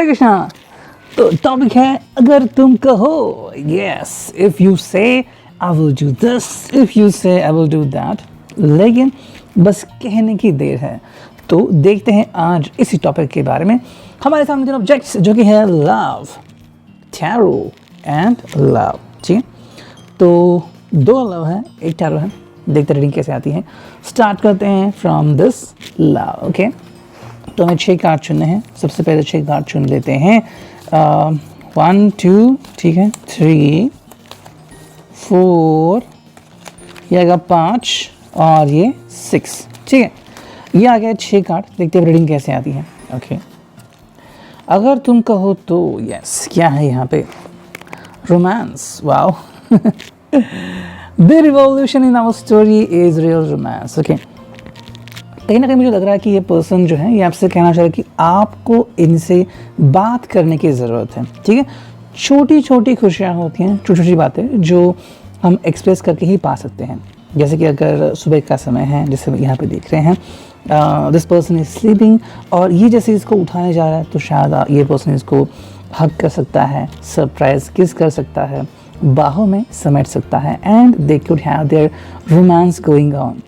हरे कृष्णा। तो टॉपिक है अगर तुम कहो। यस, इफ यू से I will do this, if you से आई विल डू दैट, लेकिन बस कहने की देर है। तो देखते हैं आज इसी टॉपिक के बारे में। हमारे सामने तीन ऑब्जेक्ट्स जो कि है लव, टैरो एंड लव। ठीक है, तो दो लव है, एक टैरो है। देखते रीडिंग कैसे आती है। स्टार्ट करते हैं फ्रॉम दिस लव। ओके, तो हमें 6 कार्ड चुनने हैं। सबसे पहले 6 कार्ड चुन लेते हैं। 1 2, ठीक है, 3 4, ये आएगा 5 और ये 6। ठीक है, ये आ गया 6 कार्ड। देखते हैं रीडिंग कैसे आती है। ओके, अगर तुम कहो तो यस, क्या है यहाँ पे? Romance. Wow, the revolution in our story is real romance. Okay, कहीं ना कहीं मुझे लग रहा है कि ये पर्सन जो है ये आपसे कहना चाह रहा है कि आपको इनसे बात करने की ज़रूरत है। ठीक है, छोटी छोटी खुशियाँ होती हैं, छोटी छोटी बातें जो हम एक्सप्रेस करके ही पा सकते हैं। जैसे कि अगर सुबह का समय है, जैसे यहाँ पे देख रहे हैं, दिस पर्सन इज स्लीपिंग, और ये जैसे इसको उठाने जा रहा है तो शायद ये पर्सन इसको हग कर सकता है, सरप्राइज किस कर सकता है, बाहों में समेट सकता है, and they could have their romance going on.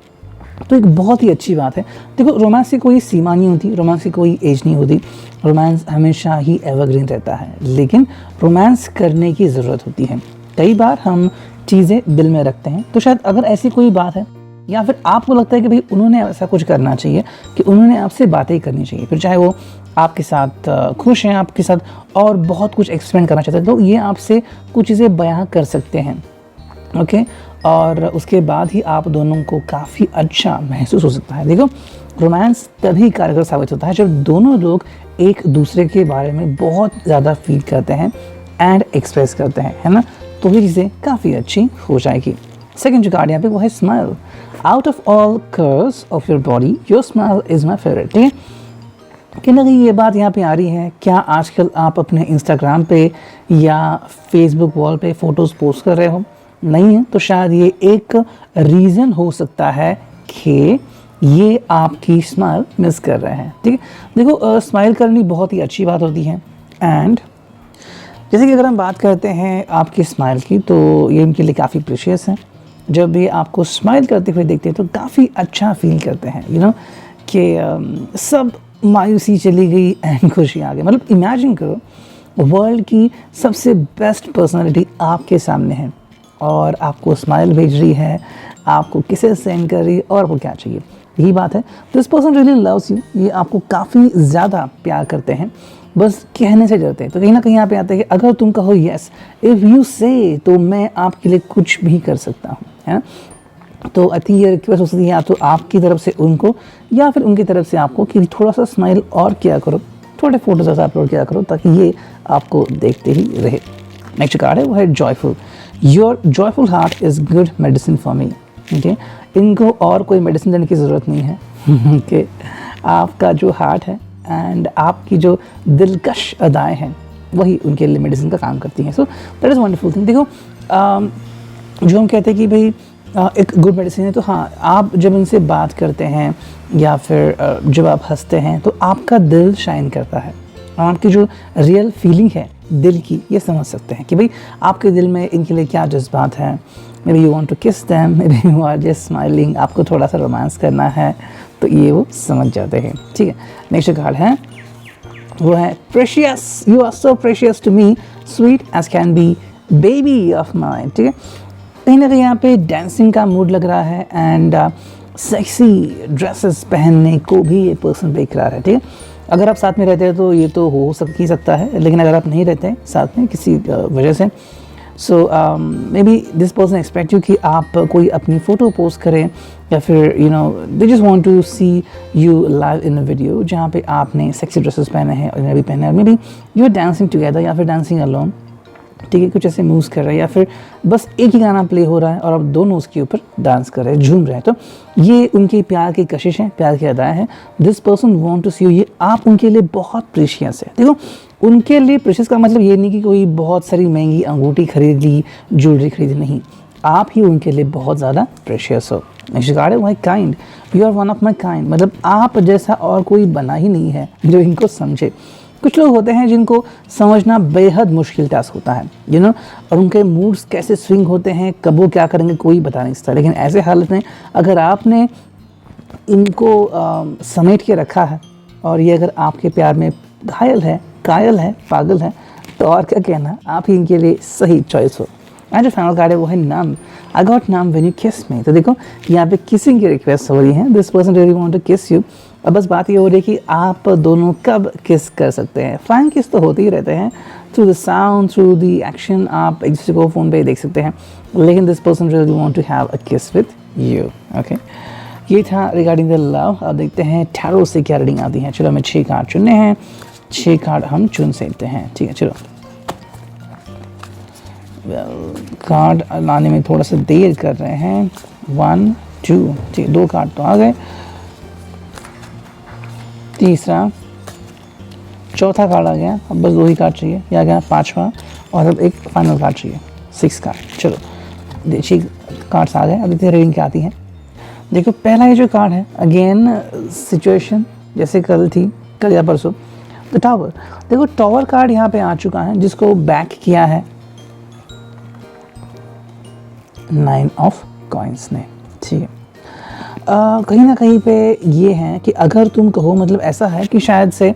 तो एक बहुत ही अच्छी बात है। देखो, रोमांस की कोई सीमा नहीं होती, रोमांस की कोई एज नहीं होती, रोमांस हमेशा ही एवरग्रीन रहता है। लेकिन रोमांस करने की ज़रूरत होती है। कई बार हम चीज़ें दिल में रखते हैं, तो शायद अगर ऐसी कोई बात है या फिर आपको लगता है कि भाई उन्होंने ऐसा कुछ करना चाहिए कि उन्होंने आपसे बातें करनी चाहिए, फिर चाहे वो आपके साथ खुश हैं, आपके साथ और बहुत कुछ एक्सपेरिमेंट करना चाहते हैं, तो ये आपसे कुछ चीज़ें बयां कर सकते हैं। ओके, और उसके बाद ही आप दोनों को काफ़ी अच्छा महसूस हो सकता है। देखो, रोमांस तभी कारगर साबित होता है जब दोनों लोग एक दूसरे के बारे में बहुत ज़्यादा फील करते हैं एंड एक्सप्रेस करते हैं, है ना? तो ये चीज़ें काफ़ी अच्छी हो जाएगी। सेकंड जो कार्ड यहाँ पे वो है smile. Out of all curves of your body your smile is my favourite. ठीक है, कहीं ना कहीं ये बात यहाँ पे आ रही है, क्या आजकल आप अपने इंस्टाग्राम पे या फेसबुक वॉल पे फ़ोटोज़ पोस्ट कर रहे हो? नहीं है तो शायद ये एक रीज़न हो सकता है कि ये आपकी स्माइल मिस कर रहे हैं। ठीक है, देखो, स्माइल करनी बहुत ही अच्छी बात होती है। एंड जैसे कि अगर हम बात करते हैं आपकी स्माइल की, तो ये उनके लिए काफ़ी प्रीशियस है। जब ये आपको स्माइल करते हुए देखते हैं तो काफ़ी अच्छा फील करते हैं, यू नो, कि सब मायूसी चली गई एंड खुशी आ गई। मतलब इमेजिन करो, वर्ल्ड की सबसे बेस्ट पर्सनालिटी आपके सामने है और आपको स्माइल भेज रही है, आपको किसे सेंड कर रही है, और आपको क्या चाहिए? यही बात है। This person really loves you. ये आपको काफ़ी ज़्यादा प्यार करते हैं, बस कहने से डरते हैं। तो कहीं ना कहीं यहाँ पे आता है कि अगर तुम कहो यस, इफ़ यू से, तो मैं आपके लिए कुछ भी कर सकता हूँ, है ना? तो आई थिंक ये रिक्वेस्ट हो सकती है या तो आपकी तरफ से उनको या फिर उनकी तरफ से आपको कि थोड़ा सा स्माइल और किया करो, थोड़े फोटोज ऐसा अपलोड किया करो ताकि ये आपको देखते ही रहे। नेक्स्ट कार्ड है वो है joyful. Your joyful heart is good medicine for me. Okay, इनको और कोई मेडिसिन देने की ज़रूरत नहीं है कि आपका जो हार्ट है एंड आपकी जो दिलकश अदाएँ हैं वही उनके लिए मेडिसिन का काम करती हैं। So that is wonderful thing. देखो, जो हम कहते हैं कि भाई एक गुड मेडिसिन है, तो हाँ, आप जब उनसे बात करते हैं या फिर जब आप हंसते हैं तो आपका दिल शाइन करता है। आपकी जो रियल फीलिंग है दिल की, ये समझ सकते हैं कि भाई आपके दिल में इनके लिए क्या जज्बात हैं। Maybe you want to kiss them, maybe you are just smiling, आपको थोड़ा सा रोमांस करना है, तो ये वो समझ जाते हैं। ठीक है, नेक्स्ट कार्ड है वो है precious. You are so precious to me, sweet as can be, baby of mine. ठीक है, कहीं ना कहीं यहाँ पे डांसिंग का मूड लग रहा है एंड सेक्सी ड्रेसेस पहनने को भी ये पर्सन देख रहा है। ठीक है, अगर आप साथ में रहते हैं तो ये तो हो सकता है, लेकिन अगर आप नहीं रहते हैं साथ में किसी वजह से, so maybe this person expect you कि आप कोई अपनी फ़ोटो पोस्ट करें या फिर you know they just want to see you live in a video जहाँ पे आपने सेक्सी ड्रेसेस पहने हैं और इन्हें भी पहने हैं। Maybe you are dancing together या फिर डांसिंग अलोन। ठीक है, कुछ ऐसे मूव्स कर रहे हैं या फिर बस एक ही गाना प्ले हो रहा है और आप दोनों उसके ऊपर डांस कर रहे हैं, झूम रहे हैं। तो ये उनकी प्यार की कशिश है, प्यार की अदाएँ हैं। This person want to see you, ये आप उनके लिए बहुत प्रीशियस है। देखो, उनके लिए प्रीशियस का मतलब ये नहीं कि कोई बहुत सारी महंगी अंगूठी खरीद ली, ज्वेलरी खरीदी, नहीं, आप ही उनके लिए बहुत ज़्यादा प्रेशियस हो। नेक्स्ट कार्ड है वो है kind. You are one of my kind, मतलब आप जैसा और कोई बना ही नहीं है जो इनको समझे। कुछ लोग होते हैं जिनको समझना बेहद मुश्किल टास्क होता है, और उनके मूड्स कैसे स्विंग होते हैं, कब वो क्या करेंगे कोई बता नहीं सकता। लेकिन ऐसे हालत में अगर आपने इनको समेट के रखा है और ये अगर आपके प्यार में घायल है, कायल है, पागल है, तो और क्या कहना, आप ही इनके लिए सही चॉइस हो। आज जो फाइनल कार्ड है वो है numb. I got numb when you kiss me. तो देखो यहाँ पे किसिंग की रिक्वेस्ट हो रही है, this person really want to kiss you. अब बस बात ये हो रही है कि आप दोनों कब किस कर सकते हैं। फाइन किस तो होते ही रहते हैं, through the sound, through the action, आप एक दूसरे को फ़ोन पे देख सकते हैं, लेकिन this person really want to have a kiss with you. Okay, ये था रिगार्डिंग द लव। अब देखते हैं टैरो से क्या रीडिंग आती है। चलो हमें 6 कार्ड चुनने हैं, 6 कार्ड हम चुन सकते हैं, ठीक है। चलो कार्ड लाने में थोड़ा सा देर कर रहे हैं। 1 2, ठीक, 2 कार्ड तो आ गए, तीसरा, चौथा कार्ड आ गया। अब बस 2 ही कार्ड चाहिए, ये आ गया 5वां, और अब एक फाइनल कार्ड चाहिए, 6 कार्ड। चलो देखिए कार्ड्स आ गए, अब देखते हैं रीडिंग क्या आती है। देखो पहला ये जो कार्ड है, अगेन सिचुएशन जैसे कल थी, कल या परसों, द टावर। देखो टावर कार्ड यहाँ पे आ चुका है, जिसको बैक किया है 9 ऑफ कॉइंस ने, ठीक है। कहीं ना कहीं पे ये है कि अगर तुम कहो, मतलब ऐसा है कि शायद से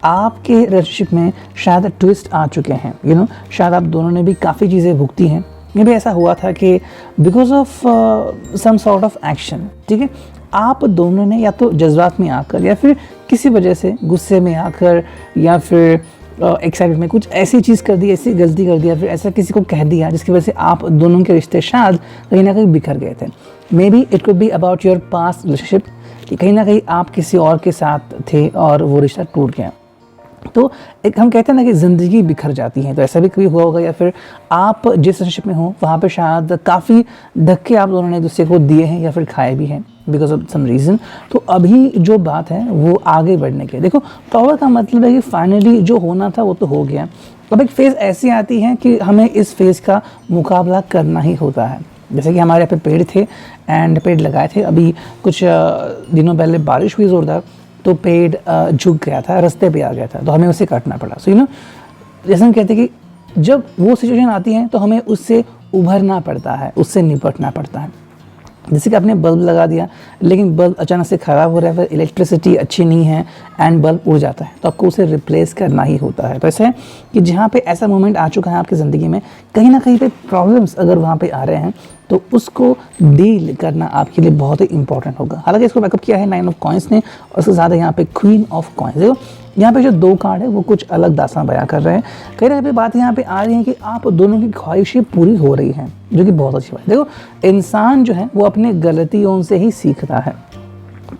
आपके रिलेशनशिप में शायद ट्विस्ट आ चुके हैं, शायद आप दोनों ने भी काफ़ी चीज़ें भुगती हैं। ये भी ऐसा हुआ था कि because of some sort of action, ठीक है, आप दोनों ने या तो जज्बात में आकर या फिर किसी वजह से गुस्से में आकर या फिर एक्साइटमेंट में कुछ ऐसी चीज़ कर दी, ऐसी गलती कर दी, या फिर ऐसा किसी को कह दिया जिसकी वजह से आप दोनों के रिश्ते शायद कहीं ना कहीं बिखर गए थे। May be it could be about your past relationship, कि कहीं ना कहीं आप किसी और के साथ थे और वो रिश्ता टूट गया। तो एक हम कहते हैं ना कि ज़िंदगी बिखर जाती है, तो ऐसा भी कभी हुआ होगा, या फिर आप जिस रिलेशनशिप में हो वहाँ पे शायद काफ़ी धक्के आप दोनों ने एक दूसरे को दिए हैं या फिर खाए भी हैं बिकॉज ऑफ सम रीज़न। तो अभी जो बात है वो आगे बढ़ने की। देखो टावर का मतलब है कि फाइनली जो होना था वो तो हो गया। अब एक फेज़ ऐसी आती है कि हमें इस फेज़ का मुकाबला करना ही होता है। जैसे कि हमारे यहाँ पे पेड़ थे एंड पेड़ लगाए थे, अभी कुछ दिनों पहले बारिश हुई ज़ोरदार, तो पेड़ झुक गया था, रास्ते पे आ गया था, तो हमें उसे काटना पड़ा। सो जैसे हम कहते हैं कि जब वो सिचुएशन आती है तो हमें उससे उभरना पड़ता है, उससे निपटना पड़ता है। जैसे कि आपने बल्ब लगा दिया, लेकिन बल्ब अचानक से ख़राब हो रहा है, फिर इलेक्ट्रिसिटी अच्छी नहीं है एंड बल्ब उड़ जाता है, तो आपको उसे रिप्लेस करना ही होता है। तो ऐसा है कि जहाँ पे ऐसा मोमेंट आ चुका है आपकी ज़िंदगी में, कहीं ना कहीं पे प्रॉब्लम्स अगर वहाँ पे आ रहे हैं, तो उसको डील करना आपके लिए बहुत ही इंपॉर्टेंट होगा। हालांकि इसको बैकअप किया है 9 ऑफ कॉइंस ने, और उसके साथ यहाँ पे क्वीन ऑफ कॉइंस। देखो यहाँ पे जो 2 कार्ड है वो कुछ अलग दास्तां बयां कर रहे हैं। कहीं ना कहीं बात यहाँ पे आ रही है कि आप दोनों की ख्वाहिशें पूरी हो रही हैं, जो कि बहुत अच्छी बात है। देखो इंसान जो है वो अपने गलतियों से ही सीखता है।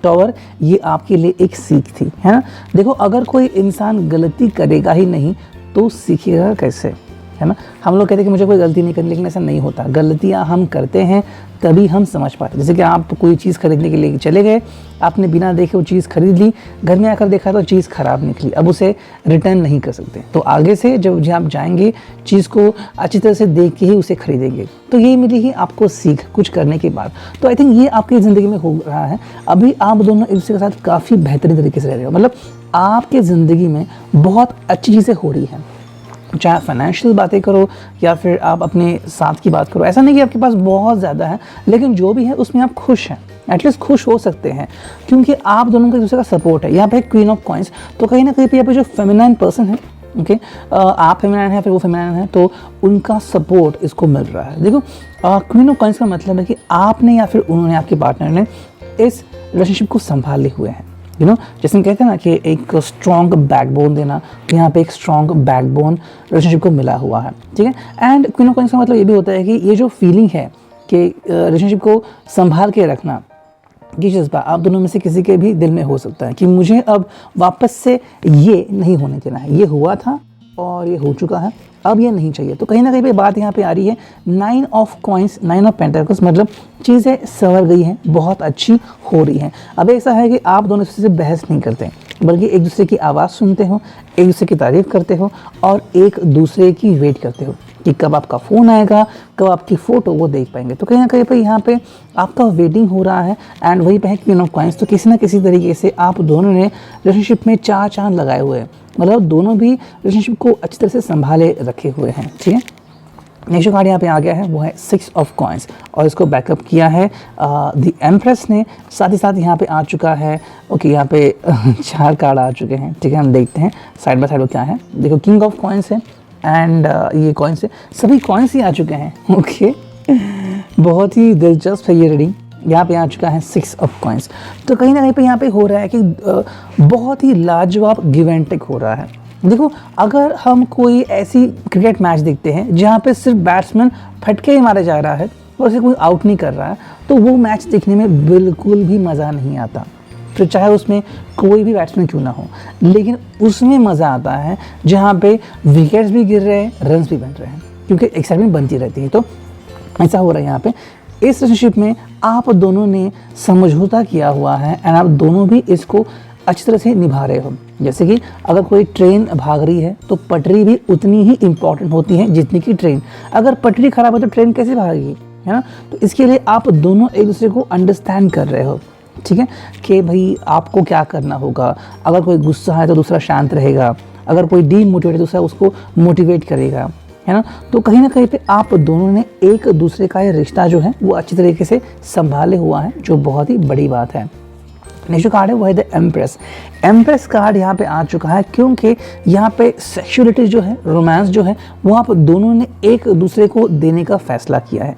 टावर ये आपके लिए एक सीख थी, है ना। देखो अगर कोई इंसान गलती करेगा ही नहीं तो सीखेगा कैसे, है ना। हम लोग कहते हैं कि मुझे कोई गलती नहीं करनी, लेकिन ऐसा नहीं होता। गलतियां हम करते हैं तभी हम समझ पाते। जैसे कि आप कोई चीज़ खरीदने के लिए चले गए, आपने बिना देखे वो चीज़ खरीद ली, घर में आकर देखा तो चीज़ ख़राब निकली, अब उसे रिटर्न नहीं कर सकते। तो आगे से जब आप जाएंगे, चीज़ को अच्छी तरह से देख के ही उसे खरीदेंगे। तो यही मिली ही आपको सीख कुछ करने के बाद। तो आई थिंक ये आपकी ज़िंदगी में हो रहा है। अभी आप दोनों एक दूसरे के साथ काफ़ी बेहतरीन तरीके से रह रहे हो, मतलब आपके ज़िंदगी में बहुत अच्छी चीज़ें हो रही हैं। चाहे फाइनेंशियल बातें करो या फिर आप अपने साथ की बात करो, ऐसा नहीं कि आपके पास बहुत ज़्यादा है, लेकिन जो भी है उसमें आप खुश हैं, एटलीस्ट खुश हो सकते हैं, क्योंकि आप दोनों का एक दूसरे का सपोर्ट है। यहाँ पे क्वीन ऑफ कॉइंस, तो कहीं ना कहीं पे यहाँ पे जो फेमिनाइन पर्सन है, ओके, आप फेमिनाइन है फिर वो फेमिनाइन है, तो उनका सपोर्ट इसको मिल रहा है। देखो क्वीन ऑफ कॉइंस का मतलब है कि आपने या फिर उन्होंने, आपके पार्टनर ने इस रिलेशनशिप को संभाले हुए हैं। जैसे हम कहते हैं ना कि एक स्ट्रॉन्ग बैकबोन देना, तो यहाँ पे एक स्ट्रॉन्ग बैकबोन रिलेशनशिप को मिला हुआ है, ठीक है। एंड क्वीन ऑफ कॉइंस का मतलब ये भी होता है कि ये जो फीलिंग है कि रिलेशनशिप को संभाल के रखना, ये जज्बा आप दोनों में से किसी के भी दिल में हो सकता है कि मुझे अब वापस से ये नहीं होने देना है, ये हुआ था और ये हो चुका है, अब ये नहीं चाहिए। तो कहीं ना कहीं पे बात यहाँ पे आ रही है 9 ऑफ कॉइंस, 9 ऑफ पेंटाकल्स, मतलब चीज़ें संवर गई हैं, बहुत अच्छी हो रही हैं। अब ऐसा है कि आप दोनों से बहस नहीं करते, बल्कि एक दूसरे की आवाज़ सुनते हो, एक दूसरे की तारीफ़ करते हो और एक दूसरे की वेट करते हो। कि कब आपका फ़ोन आएगा, कब आपकी फ़ोटो वो देख पाएंगे। तो कहीं ना कहीं पे यहाँ पे आपका वेटिंग हो रहा है। एंड वही पे है क्वीन ऑफ कॉइंस। तो किसी ना किसी तरीके से आप दोनों ने रिलेशनशिप में चार चांद लगाए हुए हैं, मतलब दोनों भी रिलेशनशिप को अच्छी तरह से संभाले रखे हुए हैं। ठीक है, नेक्स्ट जो कार्ड यहाँ पे आ गया है वो है 6 ऑफ कॉइंस और इसको बैकअप किया है द एम्प्रेस ने। साथ ही साथ यहाँ पे आ चुका है, ओके यहाँ पे 4 कार्ड आ चुके हैं। ठीक है, हम देखते हैं साइड बाय साइड वो क्या है। देखो किंग ऑफ कॉइंस है एंड ये कॉइन्स है, सभी कॉइन्स ही आ चुके हैं। ओके बहुत ही दिलचस्प है ये रीडिंग। यहाँ पे आ चुका है 6 ऑफ कॉइन्स। तो कहीं ना कहीं पे यहाँ पे हो रहा है कि बहुत ही लाजवाब गिव एंड टेक हो रहा है। देखो अगर हम कोई ऐसी क्रिकेट मैच देखते हैं जहाँ पे सिर्फ बैट्समैन फटके ही मारे जा रहा है और उसे कोई आउट नहीं कर रहा है, तो वो मैच देखने में बिल्कुल भी मज़ा नहीं आता। फिर चाहे उसमें कोई भी बैट्समैन क्यों ना हो, लेकिन उसमें मज़ा आता है जहाँ पे विकेट्स भी गिर रहे हैं, रन्स भी बन रहे हैं, क्योंकि एक्साइटमेंट बनती रहती है। तो ऐसा हो रहा है यहाँ पे इस रिलेशनशिप में। आप दोनों ने समझौता किया हुआ है एंड आप दोनों भी इसको अच्छी तरह से निभा रहे हो। जैसे कि अगर कोई ट्रेन भाग रही है तो पटरी भी उतनी ही इम्पॉर्टेंट होती है जितनी कि ट्रेन। अगर पटरी खराब है तो ट्रेन कैसे भागेगी, है ना। तो इसके लिए आप दोनों एक दूसरे को अंडरस्टैंड कर रहे हो। ठीक है, कि भाई आपको क्या करना होगा। अगर कोई गुस्सा है तो दूसरा शांत रहेगा, अगर कोई डीमोटिवेट है दूसरा उसको मोटिवेट करेगा, है ना। तो कहीं ना कहीं पे आप दोनों ने एक दूसरे का ये रिश्ता जो है वो अच्छी तरीके से संभाले हुआ है, जो बहुत ही बड़ी बात है। नेक्स्ट जो कार्ड है वो है द एम्प्रेस। एम्प्रेस कार्ड यहाँ पे आ चुका है क्योंकि यहाँ पे सेक्सुअलिटी जो है, रोमांस जो है, वो आप दोनों ने एक दूसरे को देने का फैसला किया है।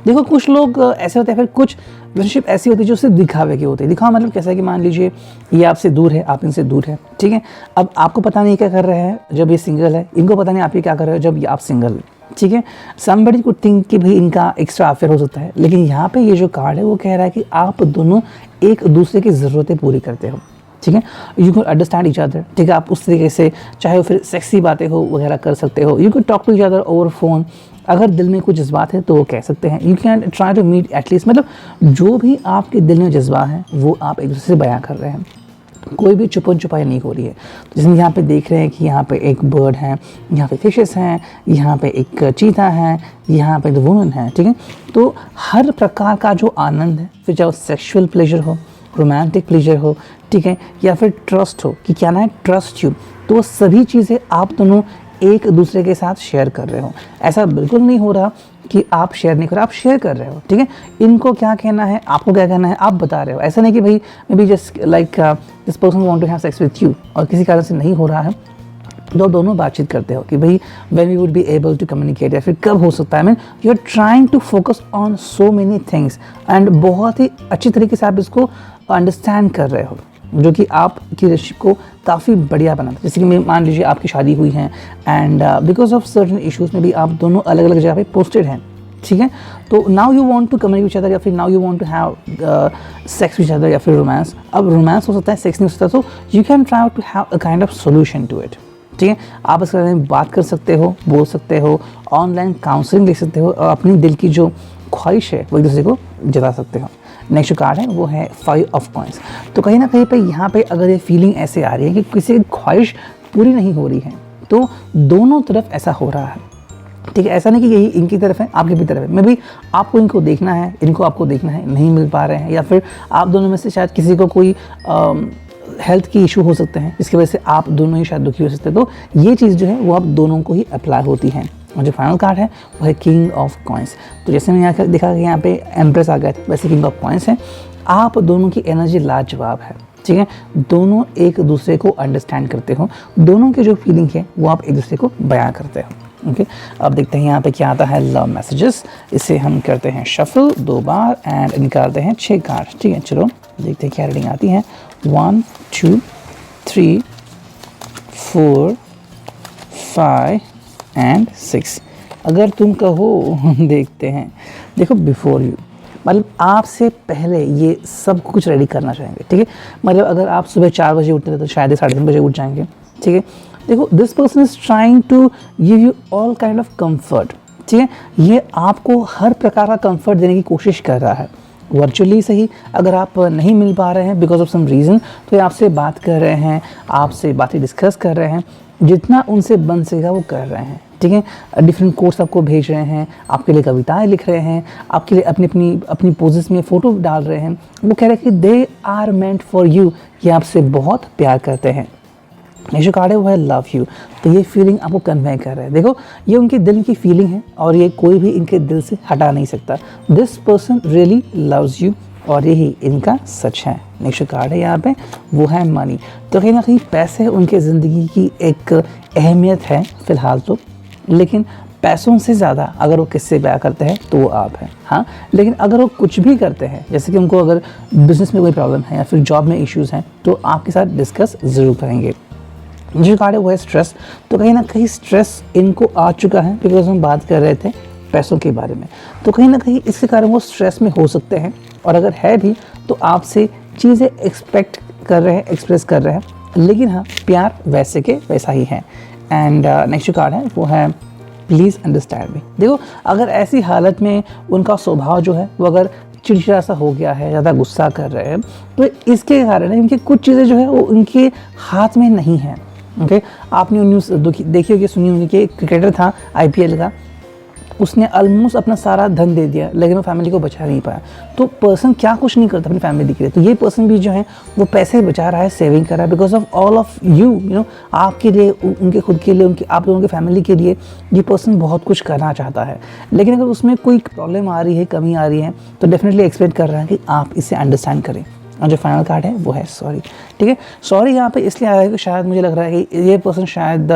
देखो कुछ लोग ऐसे होते हैं, फिर कुछ रिलेशनशिप ऐसी होती है जो सिर्फ दिखावे की होती है। दिखावा मतलब कैसा है कि मान लीजिए ये आपसे दूर है, आप इनसे दूर है। ठीक है, अब आपको पता नहीं क्या कर रहे हैं जब ये सिंगल है, इनको पता नहीं आप ये क्या कर रहे हो जब आप सिंगल है। ठीक है, समबडी कुड थिंक कि भाई इनका एक्स्ट्रा अफेयर हो सकता है, लेकिन यहाँ पे ये जो कार्ड है वो कह रहा है कि आप दोनों एक दूसरे की ज़रूरतें पूरी करते हो। ठीक है, you can understand each other. ठीक है, आप उस तरीके से चाहे वो फिर सेक्सी बातें हो वगैरह कर सकते हो। You can talk to each other over phone. अगर दिल में कुछ जज्बात है तो वो कह सकते हैं। You can try to meet at least, मतलब जो भी आपके दिल में जज्बा है वो आप एक दूसरे से बयां कर रहे हैं। कोई भी छुपन छुपाई नहीं हो रही है। तो जैसे यहाँ पे देख रहे हैं कि यहाँ पे एक बर्ड है, यहाँ पे फिशेस हैं, यहाँ पे एक चीता है, यहाँ पे वुमन है। ठीक है, तो हर प्रकार का जो आनंद है, फिर चाहे वो सेक्सुअल प्लेजर हो, रोमांटिक प्लेजर हो, ठीक है, या फिर ट्रस्ट हो कि क्या ना है ट्रस्ट यू, तो वो सभी चीज़ें आप दोनों एक दूसरे के साथ शेयर कर रहे हो। ऐसा बिल्कुल नहीं हो रहा कि आप शेयर नहीं कर रहे, आप शेयर कर रहे हो। ठीक है, इनको क्या कहना है, आपको क्या कहना है, आप बता रहे हो। ऐसा नहीं कि भाई maybe just like this person want to have sex with you और किसी कारण से नहीं हो रहा है, तो दोनों बातचीत करते हो कि भाई when we would be able to communicate, या फिर कब हो सकता है। Mean you are trying to focus on so many things and बहुत ही अच्छी तरीके से आप इसको अंडरस्टैंड कर रहे हो, जो कि आपकी रिलेशनशिप को काफ़ी बढ़िया बनाता है। जैसे कि मान लीजिए आपकी शादी हुई है and because of certain issues में भी आप दोनों अलग अलग जगह पे पोस्टेड हैं। ठीक है, तो now you want to communicate which other, या फिर now you want to have sex which other, या फिर रोमांस। अब रोमांस हो सकता है, सेक्स नहीं हो सकता, तो you can try to have a kind of solution to it. ठीक है, आप इसके बारे में बात कर सकते हो, बोल सकते हो, ऑनलाइन काउंसलिंग ले सकते हो और अपनी दिल की जो ख्वाहिश है वो एक दूसरे को जता सकते हो। नेक्स्ट कार्ड है वो है 5 ऑफ कॉइंस। तो कहीं ना कहीं पे यहाँ पे अगर ये फीलिंग ऐसे आ रही है कि किसी की ख्वाहिश पूरी नहीं हो रही है, तो दोनों तरफ ऐसा हो रहा है। ठीक है, ऐसा नहीं कि यही इनकी तरफ है आपकी भी तरफ है, मे भी आपको इनको देखना है, इनको आपको देखना है, नहीं मिल पा रहे हैं, या फिर आप दोनों में से शायद किसी को कोई हेल्थ की इशू हो सकते हैं जिसकी वजह से आप दोनों ही शायद दुखी हो सकते हैं। तो ये चीज़ जो है वो आप दोनों को ही अप्लाई होती है। और जो फाइनल कार्ड है वो है किंग ऑफ कॉइंस। तो जैसे मैं यहाँ देखा कि यहाँ पे एम्प्रेस आ गया था, वैसे किंग ऑफ कॉइंस है। आप दोनों की एनर्जी लाजवाब है। ठीक है, दोनों एक दूसरे को अंडरस्टैंड करते हो, दोनों की जो फीलिंग है वो आप एक दूसरे को बयां करते हो। ओके, अब देखते हैं यहाँ पे क्या आता है, लव मैसेजेस। इसे हम करते हैं शफल 2 बार एंड निकालते हैं 6 कार्ड। ठीक है, चलो देखते हैं क्या रीडिंग आती है। 1 2 3 4 5 एंड 6। अगर तुम कहो देखते हैं। देखो बिफोर यू मतलब आपसे पहले ये सब कुछ रेडी करना चाहेंगे। ठीक है, मतलब अगर आप सुबह 4 बजे उठते थे तो शायद 3:30 बजे उठ जाएंगे। ठीक है, देखो this person is trying to give you all kind of comfort. ठीक है, ये आपको हर प्रकार का कंफर्ट देने की कोशिश कर रहा है, वर्चुअली सही। अगर आप नहीं मिल पा रहे हैं बिकॉज ऑफ सम रीज़न, तो ये आपसे बात कर रहे हैं, आपसे बातें डिस्कस कर रहे हैं, जितना उनसे बन सकेगा वो कर रहे हैं। ठीक है, डिफरेंट कोर्स आपको भेज रहे हैं, आपके लिए कविताएं लिख रहे हैं, आपके लिए अपनी पोजेस में फ़ोटो डाल रहे हैं। वो कह रहे हैं कि they are meant for you, ये आपसे बहुत प्यार करते हैं। नेक्स्ट कार्ड है वो है लव यू, तो ये फीलिंग आपको कन्वे कर रहा है। देखो ये उनके दिल की फीलिंग है और ये कोई भी इनके दिल से हटा नहीं सकता। This person really loves you और यही इनका सच है। नेक्स्ट कार्ड है यहाँ पे वो है मनी, तो कहीं ना कहीं पैसे उनके ज़िंदगी की एक अहमियत है फ़िलहाल तो, लेकिन पैसों से ज़्यादा अगर वो किससे प्यार करते हैं तो वो आप हैं। हाँ, लेकिन अगर वो कुछ भी करते हैं, जैसे कि उनको अगर बिज़नेस में कोई प्रॉब्लम है या फिर जॉब में इश्यूज़ हैं, तो आपके साथ डिस्कस ज़रूर करेंगे। जो कार्ड है वो है स्ट्रेस, तो कहीं ना कहीं स्ट्रेस इनको आ चुका है, बिकॉज हम बात कर रहे थे पैसों के बारे में, तो कहीं ना कहीं इसके कारण वो स्ट्रेस में हो सकते हैं, और अगर है भी तो आपसे चीज़ें एक्सपेक्ट कर रहे हैं, एक्सप्रेस कर रहे हैं, लेकिन हाँ प्यार वैसे के वैसा ही है। एंड नेक्स्ट कार्ड है वो है प्लीज़ अंडरस्टैंड मी। देखो अगर ऐसी हालत में उनका स्वभाव जो है वो अगर चिड़चिड़ा सा हो गया है, ज़्यादा गुस्सा कर रहे हैं, तो इसके कारण इनकी कुछ चीज़ें जो है वो उनके हाथ में नहीं है। ओके, आपने न्यूज़ देखी होगी, सुनी होगी कि एक क्रिकेटर था IPL का, उसने ऑलमोस्ट अपना सारा धन दे दिया लेकिन वो फैमिली को बचा नहीं पाया। तो पर्सन क्या कुछ नहीं करता अपनी फैमिली के लिए, तो ये पर्सन भी जो है वो पैसे बचा रहा है, सेविंग कर रहा है, because of all of you know, आपके लिए, उनके खुद के लिए, उनके आप लोगों की फैमिली के लिए ये पर्सन बहुत कुछ करना चाहता है। लेकिन अगर उसमें कोई प्रॉब्लम आ रही है, कमी आ रही है, तो डेफिनेटली एक्सपेक्ट कर रहा है कि आप इसे अंडरस्टैंड करें। और जो फाइनल कार्ड है वो है सॉरी। ठीक है, सॉरी यहाँ पे इसलिए आया है कि शायद मुझे लग रहा है कि ये पर्सन शायद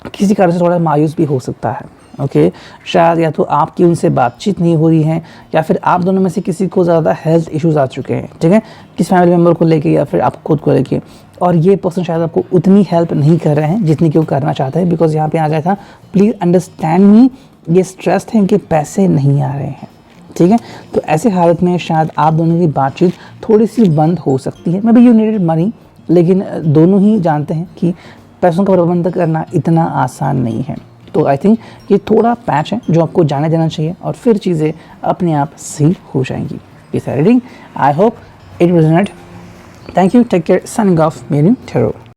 किसी कारण से थोड़ा मायूस भी हो सकता है। ओके, शायद या तो आपकी उनसे बातचीत नहीं हो रही है, या फिर आप दोनों में से किसी को ज़्यादा हेल्थ इश्यूज़ आ चुके हैं, ठीक है, किस फैमिली मेम्बर को लेके या फिर आप खुद को लेके, और ये पर्सन शायद आपको उतनी हेल्प नहीं कर रहे हैं जितनी कि वो करना चाहते हैं, बिकॉज यहाँ पे आ गया था प्लीज़ अंडरस्टैंड मी, ये स्ट्रेस है, इनके पैसे नहीं आ रहे हैं। ठीक है, तो ऐसे हालत में शायद आप दोनों की बातचीत थोड़ी सी बंद हो सकती है। May be you needed money, लेकिन दोनों ही जानते हैं कि पैसों का प्रबंध करना इतना आसान नहीं है। तो आई थिंक ये थोड़ा पैच है जो आपको जाने देना चाहिए, और फिर चीज़ें अपने आप सही हो जाएंगी। This reading I hope it resonate. Thank you, take care, signing off, मेरी टेरो।